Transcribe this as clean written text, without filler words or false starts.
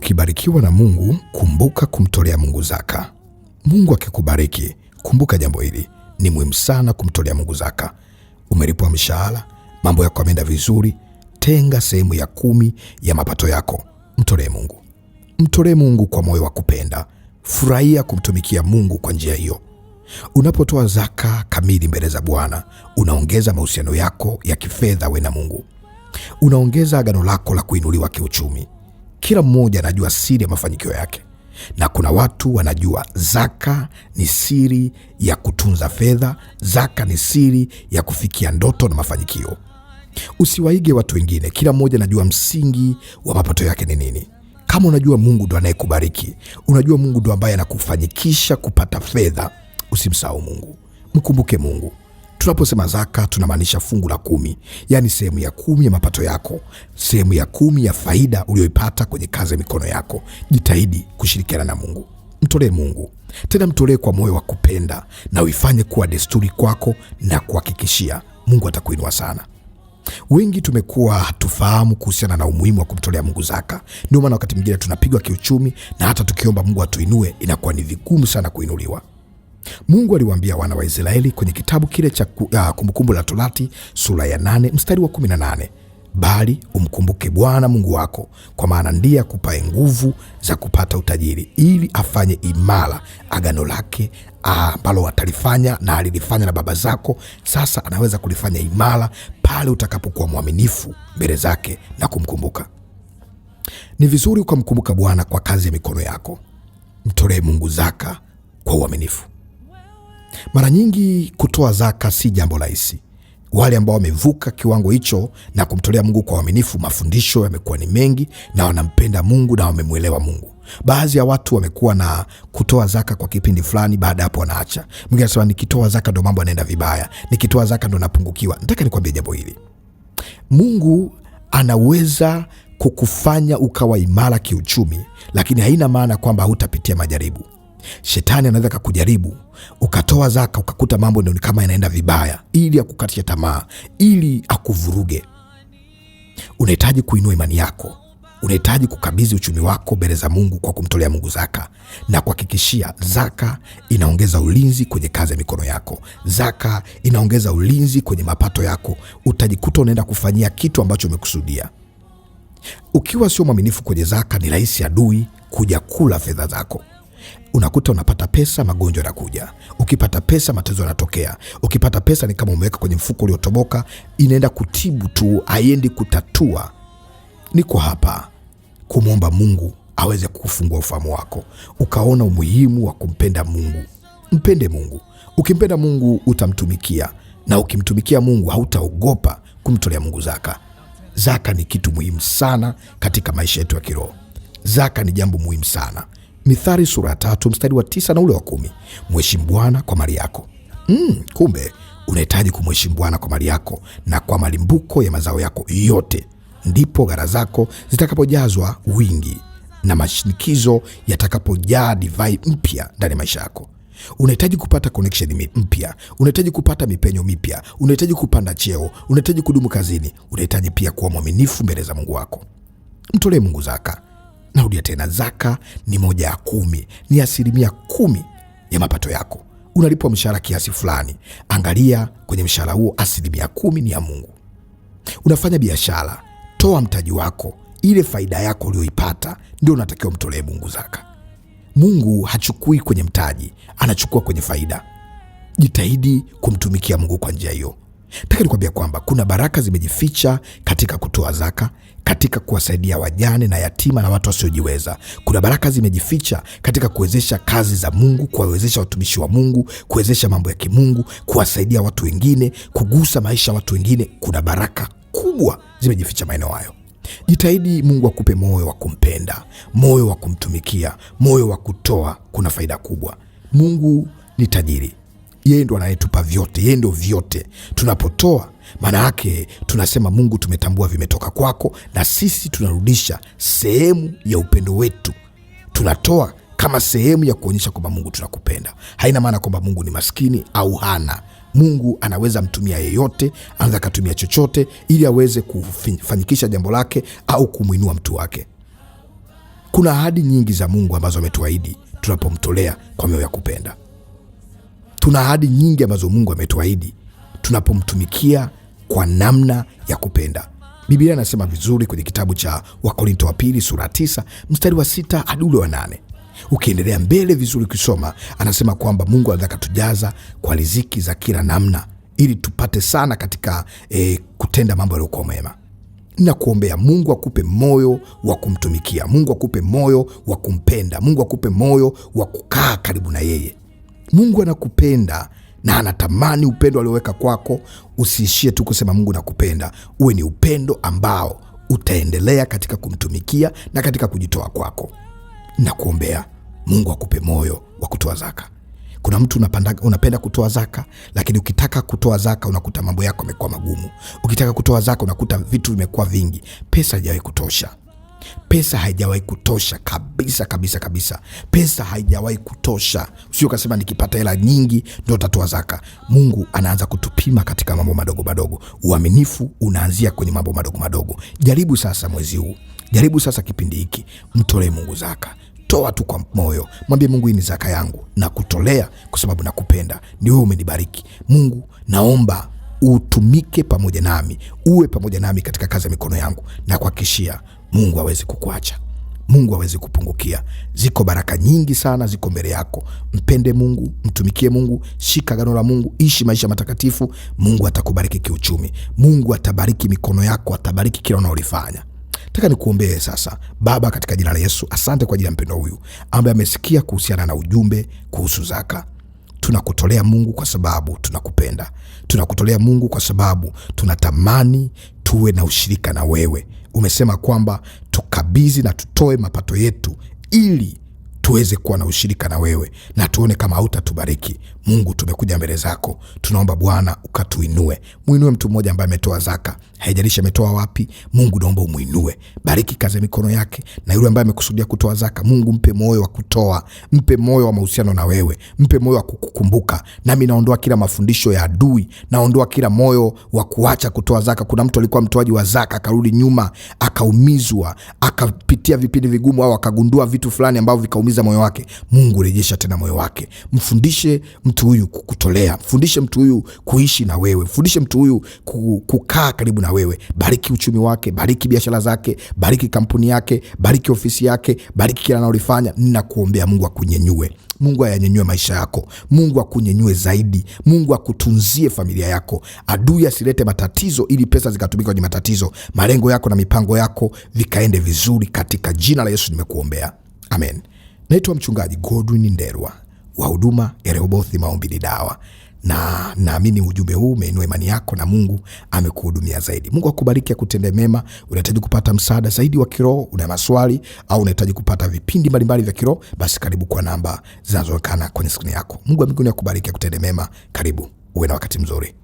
Ukibarikiwa na Mungu, kumbuka kumtolea Mungu zaka. Mungu akikubariki, kumbuka jambo hili. Ni muhimu sana kumtolea Mungu zaka. Umelipwa mshahara, mambo yako yameenda vizuri, tenga sehemu ya 10 ya mapato yako, mtolee Mungu. Mtolee Mungu kwa moyo wa kupenda. Furahia kumtumikia Mungu kwa njia hiyo. Unapotoa zaka kamili mbele za Bwana, unaongeza mahusiano yako ya kifedha wewe na Mungu. Unaongeza agano lako la kuinuliwa kiuchumi. Kila mmoja anajua siri ya mafanikio yake, na kuna watu wanajua zaka ni siri ya kutunza fedha. Zaka ni siri ya kufikia ndoto na mafanikio. Usiwaige watu wengine. Kila mmoja anajua msingi wa mapato yake ni nini. Kama unajua Mungu ndo anayekubariki, unajua Mungu ndo ambaye anakufanyikisha kupata fedha, usimsahau Mungu. Mkumbuke Mungu. Tunaposema zaka, tunamaanisha fungu la 10, yaani sehemu ya 10 ya mapato yako, sehemu ya 10 ya faida uliyoipata kwenye kazi ya mikono yako. Jitahidi kushirikiana na Mungu. Mtolee Mungu, tena mtolee kwa moyo wa kupenda, na uifanye kuwa desturi kwako, na kuhakikishia Mungu atakuinua sana. Wengi tumekuwa hatufahamu kuhusiana na umuhimu wa kumtolea Mungu zaka. Ndio maana wakati mwingine tunapigwa kiuchumi, na hata tukiomba Mungu atuinue inakuwa ni vigumu sana kuinuliwa. Mungu aliwaambia wana wa Israeli kwenye kitabu kile cha Kumbukumbu la Torati sura ya 8 mstari wa 18, bali umkumbuke Bwana Mungu wako, kwa maana ndiye akupaye nguvu za kupata utajiri, ili afanye imara agano lake ambalo atalifanya na alilifanya na baba zako. Sasa anaweza kulifanya imara pale utakapokuwa mwaminifu mbele zake na kumkumbuka. Ni vizuri ukamkumbuka Bwana kwa kazi ya mikono yako. Mtolee Mungu zaka kwa uaminifu. Mara nyingi kutoa zaka si jambo rahisi. Wale ambao wamevuka kiwango hicho na kumtolea Mungu kwa uaminifu, mafundisho yamekuwa ni mengi, na wanampenda Mungu na wamemwelewa Mungu. Baadhi ya watu wamekuwa na kutoa zaka kwa kipindi fulani, baada hapo wanaacha. Mwingine anasema nikitoa zaka ndo mambo yanaenda vibaya, nikitoa zaka ndo napungukiwa. Nataka nikwambie jambo hili. Mungu anaweza kukufanya ukawa imara kiuchumi, lakini haina maana kwamba hutapitia majaribu. Shetani anaweza kukujaribu ukatoa zaka ukakuta mambo ndio kama yanaenda vibaya, ili akukatisha tamaa, ili akuvuruge. Unahitaji kuinua imani yako. Unahitaji kukabidhi uchumi wako mbele za Mungu kwa kumtolea Mungu zaka, na kuhakikishia zaka inaongeza ulinzi kwenye kazi ya mikono yako. Zaka inaongeza ulinzi kwenye mapato yako. Utajikuta unaenda kufanyia kitu ambacho umekusudia. Ukiwa sio mwaminifu kwenye zaka, ni rahisi adui kuja kula fedha zako. Unakuta unapata pesa, magonjwa yanakuja. Ukipata pesa, matatizo yanatokea. Ukipata pesa, ni kama umeweka kwenye mfuko uliotoboka, inaenda kutibu tu, haiendi kutatua. Niko hapa kumwomba Mungu aweze kukufungua ufahamu wako, ukaona umuhimu wa kumpenda Mungu. Mpende Mungu. Ukimpenda Mungu utamtumikia, na ukimtumikia Mungu hautaogopa kumtolea Mungu zaka. Zaka ni kitu muhimu sana katika maisha yetu ya kiroho. Zaka ni jambo muhimu sana. Mithali sura ya 3 mstari wa 9 na ule wa 10, mheshimu Bwana kwa mali yako. Kumbe unahitaji kumheshimu Bwana kwa mali yako na kwa malimbuko ya mazao yako yote, ndipo ghala zako zitakapojazwa wingi na mashinikizo yatakapojaa divai mpya ndani ya maisha yako. Unahitaji kupata connection mpya, unahitaji kupata mipenyo mipya, unahitaji kupanda cheo, unahitaji kudumu kazini, unahitaji pia kuwa mwaminifu mbele za Mungu wako. Mtolee Mungu zaka. Narudia tena, zaka ni 1/10, ni 10% ya mapato yako. Unalipwa mshahara kiasi fulani, angalia kwenye mshahara huo 10% ni ya Mungu. Unafanya biashara, toa mtaji wako, ile faida yako uliyoipata ndio unatakiwa mtolee Mungu zaka. Mungu hachukui kwenye mtaji, anachukua kwenye faida. Jitahidi kumtumikia Mungu kwa njia hiyo. Nataka nikwambia kwamba kuna baraka zimejificha katika kutoa zaka, katika kuwasaidia wajane na yatima na watu wasiojiweza. Kuna baraka zimejificha katika kuwezesha kazi za Mungu, kuwawezesha watumishi wa Mungu, kuwezesha mambo ya kimungu, kuwasaidia watu wengine, kugusa maisha ya watu wengine. Kuna baraka kubwa zimejificha maeneo hayo. Jitahidi Mungu akupe moyo wa kumpenda, moyo wa kumtumikia, moyo wa kutoa. Kuna faida kubwa. Mungu ni tajiri. Yeye ndo anayetupa vyote, yeye ndo vyote. Tunapotoa, maana yake tunasema Mungu, tumetambua vimetoka kwako, na sisi tunarudisha sehemu ya upendo wetu. Tunatoa kama sehemu ya kuonyesha kwamba Mungu tunakupenda. Haina maana kwamba Mungu ni maskini au hana. Mungu anaweza mtumia yeyote, anaweza katumia chochote ili aweze kufanikisha jambo lake au kumuinua mtu wake. Kuna ahadi nyingi za Mungu ambazo ametuahidi tunapomtolea kwa moyo ya kupenda. Tuna ahadi nyingi ambazo Mungu ametuahidi tunapomtumikia kwa namna ya kupenda. Biblia inasema vizuri kwenye kitabu cha Wakorintho wa pili sura 9 mstari wa 6 hadi ule wa 8. Ukiendelea mbele vizuri ukisoma, anasema kwamba Mungu anataka tujaza kwa riziki za kila namna ili tupate sana katika kutenda mambo yaliyokuwa mema. Ninakuombea Mungu akupe moyo wa kumtumikia, Mungu akupe moyo wa kumpenda, Mungu akupe moyo wa kukaa karibu na yeye. Mungu anakupenda na anatamani upendo alioweka kwako usiishie tu kusema Mungu nakupenda, uwe ni upendo ambao utaendelea katika kumtumikia na katika kujitoa kwako. Nakuombea Mungu akupe moyo wa kutoa zaka. Kuna mtu unapenda kutoa zaka, lakini ukitaka kutoa zaka unakuta mambo yako yamekuwa magumu. Ukitaka kutoa zaka unakuta vitu vimekuwa vingi. Pesa haijawahi kutosha. Pesa haijawahi kutosha kabisa kabisa kabisa. Pesa haijawahi kutosha. Usio kasema nikipata hela nyingi ndio utatoa zaka. Mungu anaanza kutupima katika mambo madogo madogo. Uaminifu unaanzia kwenye mambo madogo madogo. Jaribu sasa mwezi huu. Jaribu sasa kipindi hiki. Mtolee Mungu zaka. Toa tu kwa moyo. Mwambie Mungu, hii ni zaka yangu na kutolea kwa sababu nakupenda. Ni wewe umenibariki. Mungu, naomba utumike pamoja nami. Uwe pamoja nami katika kazi ya mikono yangu, na kuhakikishia Mungu hawezi kukuacha. Mungu hawezi kupungukia. Ziko baraka nyingi sana ziko mbele yako. Mpende Mungu, mtumikie Mungu, shika agano la Mungu, ishi maisha matakatifu. Mungu atakubariki kiuchumi. Mungu atabariki mikono yako, atabariki kila unaolifanya. Nataka nikuombee sasa. Baba, katika jina la Yesu, asante kwa ajili ya mpendo huyu ambaye amesikia kuhusiana na ujumbe kuhusu zaka. Tunakutolea Mungu kwa sababu tunakupenda. Tunakutolea Mungu kwa sababu tunatamani tuwe na ushirika na wewe. Umesema kwamba tukabidhi na tutoe mapato yetu ili tuweze kuwa na ushirika na wewe na tuone kama hautatubariki. Mungu, tumekuja mbele zako, tunaomba Bwana ukatuinue. Muinue mtu mmoja ambaye ametoa zaka, haijalishi ametoa wapi. Mungu, naomba umuinue, bariki kazi ya mikono yake. Na yule ambaye amekusudia kutoa zaka, Mungu mpe moyo wa kutoa, mpe moyo wa mahusiano na wewe, mpe moyo wa kukukumbuka. Nami naondoa kila mafundisho ya adui, naondoa kila moyo wa kuacha kutoa zaka. Kuna mtu alikuwa mtoaji wa zaka akarudi nyuma, akaumizwa, akapitia vipindi vigumu, au akagundua vitu fulani ambavyo vikaumiza moyo wake. Mungu, rejesha tena moyo wake. Mfundishe mtu huyu kukutolea, mfundishe mtu huyu kuishi na wewe, mfundishe mtu huyu kukaa karibu na wewe. Bariki uchumi wake, bariki biashara zake, bariki kampuni yake, bariki ofisi yake, bariki kila analolifanya. Ninakuombea Mungu akunyenyue. Mungu ayanyenyue maisha yako. Mungu akunyenyue zaidi. Mungu akutunzie familia yako. Adui asilete matatizo ili pesa zikatumika kwenye matatizo. Malengo yako na mipango yako vikaende vizuri, katika jina la Yesu nimekuombea. Amen. Naitwa Mchungaji Godwin Ndelwa wa huduma ya Rehoboth Maombi ni Dawa, na naamini ujumbe huu umeinua imani yako na Mungu amekuhudumia zaidi. Mungu akubariki, akutende mema. Unahitaji kupata msaada zaidi wa kiroho, una maswali au unahitaji kupata vipindi mbalimbali vya kiroho, basi karibu kwa namba zinazoonekana kwenye skrini yako. Mungu wa mbinguni akubariki, akutende mema. Karibu, uwe na wakati mzuri.